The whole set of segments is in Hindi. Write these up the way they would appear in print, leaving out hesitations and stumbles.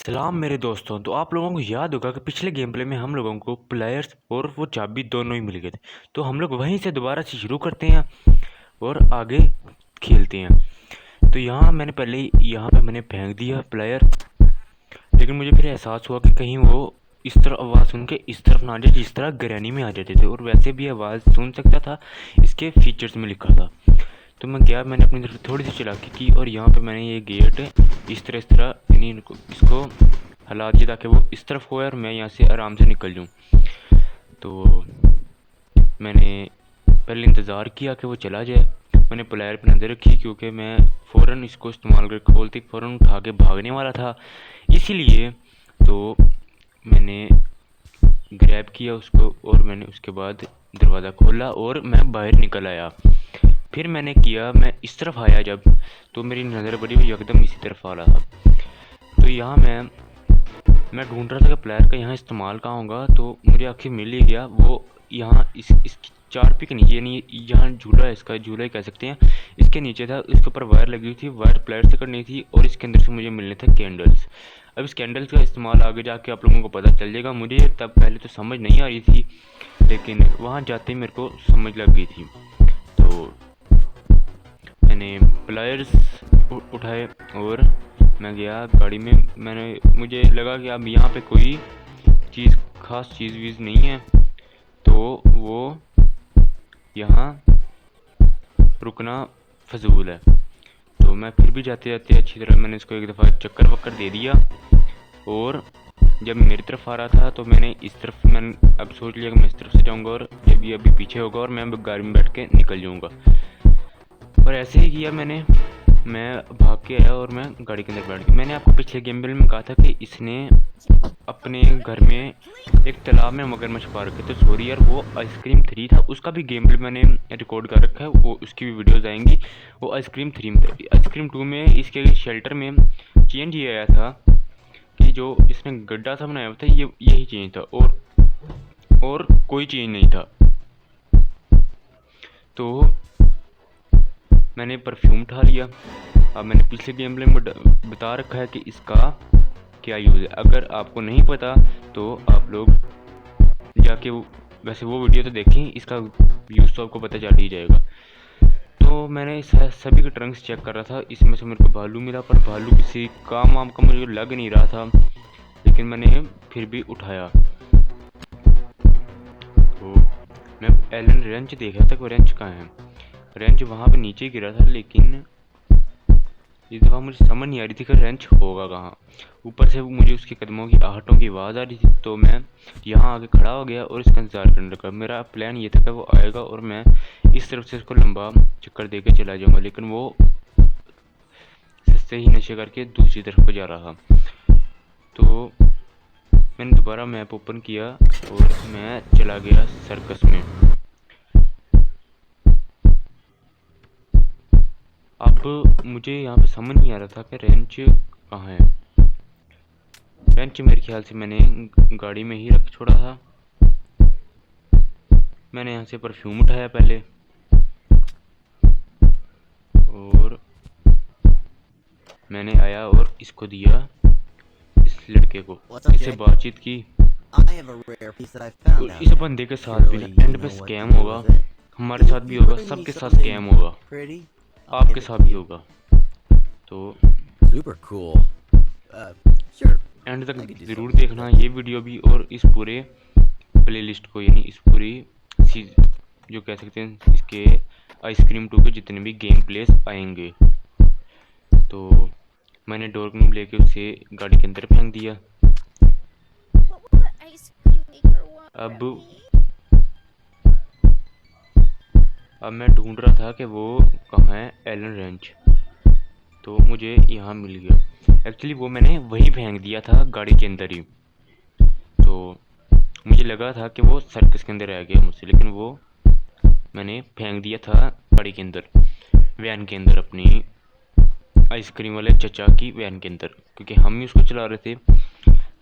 सलाम मेरे दोस्तों। तो आप लोगों को याद होगा कि पिछले गेम प्ले में हम लोगों को प्लेयर्स और वो चाबी दोनों ही मिल गए थे। तो हम लोग वहीं से दोबारा से शुरू करते हैं और आगे खेलते हैं। तो यहाँ पे मैंने फेंक दिया प्लेयर, लेकिन मुझे फिर एहसास हुआ कि कहीं वो इस तरफ आवाज़ सुन के इस तरफ ना आ जाए जिस तरह ग्रैनी में आ जाते थे, और वैसे भी आवाज़ सुन सकता था, इसके फीचर्स में लिखा था। तो मैं गया, मैंने अपनी तरफ थोड़ी सी चालाकी की और यहाँ पे मैंने ये गेट इस तरह इसको हिला दिया ताकि वो इस तरफ हो और मैं यहाँ से आराम से निकल जाऊँ। तो मैंने पहले इंतज़ार किया कि वो चला जाए। मैंने प्लेयर पर नज़र रखी क्योंकि मैं फ़ौरन इसको इस्तेमाल कर खोलते फ़ौरन उठा के भागने वाला था, इसीलिए। तो मैंने ग्रैब किया उसको और मैंने उसके बाद दरवाज़ा खोला और मैं बाहर निकल आया। फिर मैं इस तरफ आया जब, तो मेरी नज़र पड़ी हुई एकदम इसी तरफ आ रहा था। तो यहाँ मैं ढूंढ रहा था कि प्लेयर का यहाँ इस्तेमाल कहाँ होगा, तो मुझे आखिर मिल ही गया। वो यहाँ इसकी 4 पिक नीचे, यानी यहाँ झूला है, इसका झूला ही कह सकते हैं, इसके नीचे था। इसके ऊपर वायर लगी हुई थी, वायर प्लेयर से करनी थी और इसके अंदर से मुझे मिलने थे कैंडल्स। अब इस कैंडल्स का इस्तेमाल आगे जाके आप लोगों को पता चल जाएगा। मुझे तब पहले तो समझ नहीं आ रही थी, लेकिन वहाँ जाते ही मेरे को समझ लग गई थी। तो मैंने प्लायर्स उठाए और मैं गया गाड़ी में। मुझे लगा कि अब यहाँ पे कोई खास चीज़ नहीं है, तो वो यहाँ रुकना फजूल है। तो मैं फिर भी जाते जाते अच्छी तरह मैंने इसको एक दफ़ा चक्कर वक्कर दे दिया, और जब मेरी तरफ आ रहा था तो मैंने अब सोच लिया कि मैं इस तरफ से जाऊँगा और जब ये अभी पीछे होगा और मैं गाड़ी में बैठ के निकल जाऊँगा। और ऐसे ही किया मैं भाग के आया और मैं गाड़ी के अंदर बैठ गया। मैंने आपको पिछले गेम प्ले में कहा था कि इसने अपने घर में एक तालाब में मगरमच्छ पा रखे थे। सॉरी यार, वो आइसक्रीम 3 था, उसका भी गेम प्ले मैंने रिकॉर्ड कर रखा है, वो उसकी भी वीडियोज़ आएंगी। वो आइसक्रीम 3 में था। आइसक्रीम 2 में इसके शेल्टर में चेंज ये आया था कि जो इसने गड्ढा था बनाया हुआ था, यही चेंज था और कोई चेंज नहीं था। तो मैंने परफ्यूम उठा लिया। अब मैंने पिछले गेम प्ले में बता रखा है कि इसका क्या यूज़ है। अगर आपको नहीं पता तो आप लोग जाके वैसे वो वीडियो तो देखें, इसका यूज़ तो आपको पता चल ही जाएगा। तो मैंने सभी के ट्रंक्स चेक कर रहा था, इसमें से मेरे को भालू मिला, पर भालू किसी काम वाम का मुझे लग नहीं रहा था, लेकिन मैंने फिर भी उठाया। तो मैं एलन रेंच देख रहा था कि रेंच कहाँ है। रेंच वहाँ पे नीचे गिरा था, लेकिन इस दफ़ा मुझे समझ नहीं आ रही थी कि रेंच होगा कहाँ। ऊपर से मुझे उसके कदमों की आहटों की आवाज़ आ रही थी। तो मैं यहाँ आके खड़ा हो गया और इसका इंतज़ार करने लगा। मेरा प्लान ये था कि वो आएगा और मैं इस तरफ से उसको लंबा चक्कर दे के चला जाऊँगा, लेकिन वो सस्ते ही नशे करके दूसरी तरफ को जा रहा। तो मैंने दोबारा मैप ओपन किया और मैं चला गया सर्कस में। अब मुझे यहाँ पे समझ नहीं आ रहा था कि रेंच कहाँ है। रेंच मेरे ख्याल से मैंने गाड़ी में ही रख छोड़ा था। मैंने यहाँ से परफ्यूम उठाया पहले और मैंने आया और इसको दिया, इस लड़के को, इससे बातचीत की। तो इस बंदे के साथ भी एंड पे स्कैम होगा, हमारे साथ भी होगा, सबके साथ स्कैम होगा, आपके साथ भी होगा। तो एंड तक ज़रूर देखना ये वीडियो भी और इस पूरे प्लेलिस्ट को, यानी इस पूरी जो कह सकते हैं इसके आइसक्रीम 2 के जितने भी गेम प्लेस आएंगे। तो मैंने डोर क्नूब लेके उसे गाड़ी के अंदर फेंक दिया। अब मैं ढूंढ रहा था कि वो कहाँ है एलन रेंच। तो मुझे यहाँ मिल गया। एक्चुअली वो मैंने वही फेंक दिया था गाड़ी के अंदर ही। तो मुझे लगा था कि वो सर्कस के अंदर रह गया मुझसे, लेकिन वो मैंने फेंक दिया था गाड़ी के अंदर, वैन के अंदर, अपनी आइसक्रीम वाले चचा की वैन के अंदर, क्योंकि हम ही उसको चला रहे थे।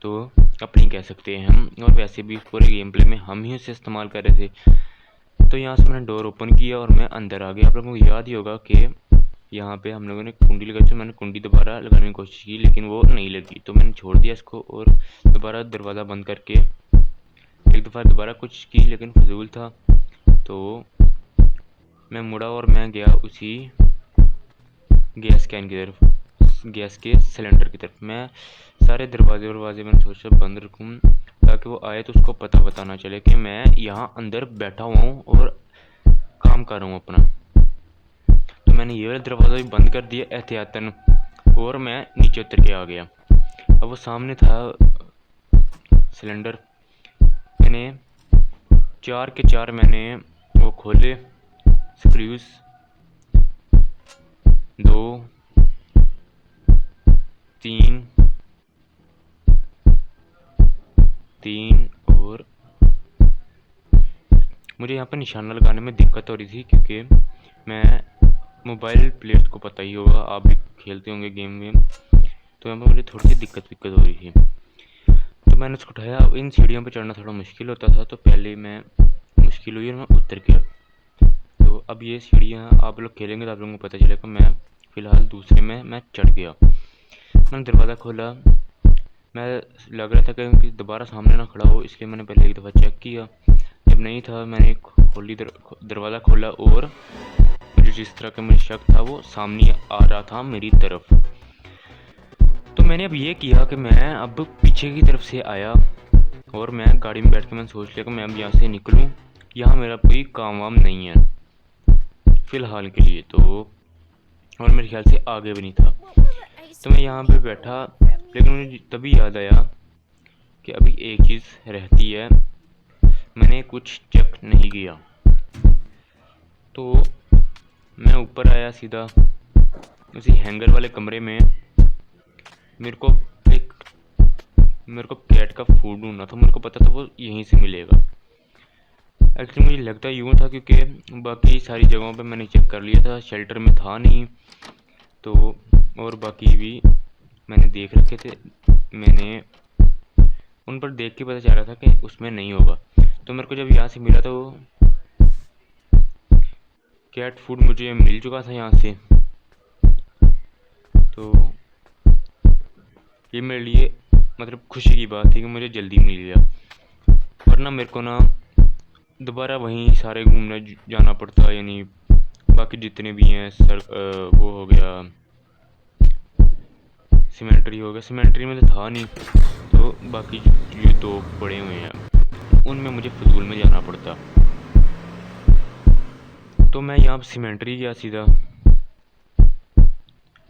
तो अपनी कह सकते हैं हम, और वैसे भी पूरे गेम प्ले में हम ही उसे इस्तेमाल कर रहे थे। तो यहाँ से मैंने डोर ओपन किया और मैं अंदर आ गया। आप लोगों को याद ही होगा कि यहाँ पे हम लोगों ने कुंडी लगाई थी। मैंने कुंडी दोबारा लगाने की कोशिश की लेकिन वो नहीं लगी, तो मैंने छोड़ दिया इसको और दोबारा दरवाज़ा बंद करके एक दफ़ा दोबारा कुछ की लेकिन फजूल था। तो मैं मुड़ा और मैं गया उसी गैस कैन की तरफ, गैस के सिलेंडर की तरफ। मैं सारे दरवाजे मैंने सोचा बंद रखूँ ताकि वो आए तो उसको पता ना चले कि मैं यहाँ अंदर बैठा हुआ हूँ और काम कर रहा हूँ अपना। तो मैंने ये वाला दरवाज़ा भी बंद कर दिया एहतियातन और मैं नीचे उतर के आ गया। अब वो सामने था सिलेंडर। मैंने 4 के 4 मैंने वो खोले, स्क्रूज 2 3 और मुझे यहाँ पर निशाना लगाने में दिक्कत हो रही थी क्योंकि मैं मोबाइल प्लेयर्स को पता ही होगा, आप भी खेलते होंगे गेम, तो यहाँ पर मुझे थोड़ी सी दिक्कत हो रही थी। तो मैंने उसको उठाया। अब इन सीढ़ियों पर चढ़ना थोड़ा मुश्किल होता था, तो पहले मैं मुश्किल हुई और मैं उतर गया। तो अब ये सीढ़ियाँ आप लोग खेलेंगे तो आप लोगों को पता चलेगा। मैं फ़िलहाल दूसरे में मैं चढ़ गया। मैंने दरवाज़ा खोला। मैं लग रहा था कि दोबारा सामने ना खड़ा हो, इसलिए मैंने पहले एक दफ़ा चेक किया। जब नहीं था मैंने खोली दरवाज़ा खोला और मुझे जिस तरह का मुझे शक था वो सामने आ रहा था मेरी तरफ। तो मैंने अब ये किया कि मैं अब पीछे की तरफ से आया और मैं गाड़ी में बैठ के मैंने सोच लिया कि मैं अब यहाँ से निकलूँ, यहाँ मेरा कोई काम वाम नहीं है फ़िलहाल के लिए। तो और मेरे ख्याल से आगे भी नहीं था। तो मैं यहाँ पे बैठा, लेकिन मुझे तभी याद आया कि अभी एक चीज़ रहती है, मैंने कुछ चेक नहीं किया। तो मैं ऊपर आया सीधा उसी हैंगर वाले कमरे में। मेरे को कैट का फूड ढूंढना था, मेरे को पता था वो यहीं से मिलेगा। एक्चुअली मुझे लगता यूँ था क्योंकि बाकी सारी जगहों पे मैंने चेक कर लिया था, शेल्टर में था नहीं, तो और बाकी भी मैंने देख रखे थे। मैंने उन पर देख के पता चल रहा था कि उसमें नहीं होगा। तो मेरे को जब यहाँ से मिला तो कैट फूड मुझे मिल चुका था यहाँ से। तो ये मेरे लिए मतलब खुशी की बात थी कि मुझे जल्दी मिल गया, वरना मेरे को ना दोबारा वहीं सारे घूमने जाना पड़ता। यानी बाकी जितने भी हैं वो हो गया, सीमेंट्री में तो था नहीं, तो बाकी ये 2 पड़े हुए हैं उनमें मुझे फजूल में जाना पड़ता। तो मैं यहाँ सीमेंट्री गया सीधा।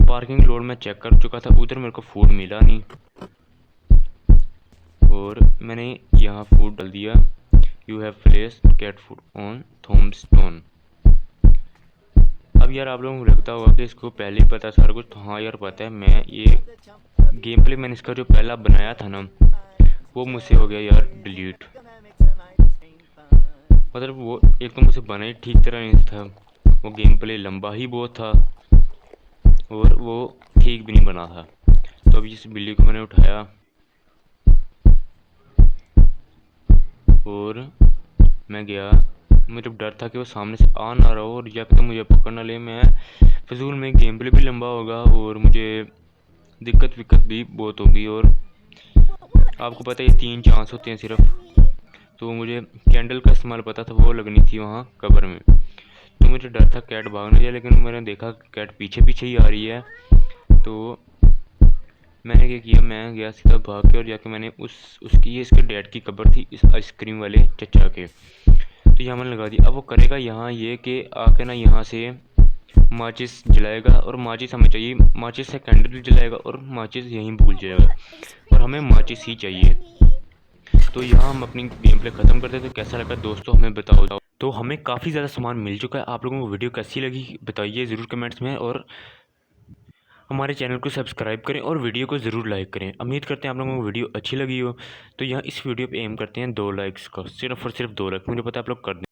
पार्किंग लोड में चेक कर चुका था, उधर मेरे को फूड मिला नहीं और मैंने यहाँ फूड डाल दिया, you have placed cat food on tombstone. अब यार आप लोगों को लगता होगा कि इसको पहले ही पता सारा कुछ, तो हाँ यार पता है। मैं ये गेम प्ले मैंने इसका जो पहला बनाया था ना, वो मुझसे हो गया यार डिलीट। मतलब वो एक तो मुझसे बना ही ठीक तरह नहीं था, वो गेम प्ले लंबा ही बहुत था और वो ठीक भी नहीं बना था। तो अभी इस बिल्ली को मैंने उठाया और मैं गया। मुझे डर था कि वो सामने से आ ना रहा हो और या तो मुझे पकड़ ना ले। मैं फजूल में गेम प्ले भी लंबा होगा और मुझे दिक्कत भी बहुत होगी। और आपको पता है ये 3 चांस होते हैं सिर्फ, तो मुझे कैंडल का इस्तेमाल पता था, वो लगनी थी वहाँ कबर में। तो मुझे डर था कैट भाग न जाए, लेकिन मैंने देखा कैट पीछे ही आ रही है। तो मैंने क्या किया, मैं गया सीधा भाग के और जाके मैंने उसकी इसके डैड की कब्र थी इस आइसक्रीम वाले चचा के, तो यहाँ मैंने लगा दिया। अब वो करेगा यहाँ ये कि आके ना यहाँ से माचिस जलाएगा और माचिस हमें चाहिए, माचिस से कैंडल जलाएगा और माचिस यहीं भूल जाएगा और हमें माचिस ही चाहिए। तो यहाँ हम अपनी गेम प्ले ख़त्म करते हैं। तो कैसा लगा दोस्तों हमें बताओ। तो हमें काफ़ी ज़्यादा सामान मिल चुका है। आप लोगों को वीडियो कैसी लगी बताइए ज़रूर कमेंट्स में, और हमारे चैनल को सब्सक्राइब करें और वीडियो को ज़रूर लाइक करें। उम्मीद करते हैं आप लोगों को वीडियो अच्छी लगी हो। तो यहाँ इस वीडियो पे एम करते हैं 2 लाइक्स का, सिर्फ और सिर्फ 2 लाइक। मुझे पता है आप लोग कर दें।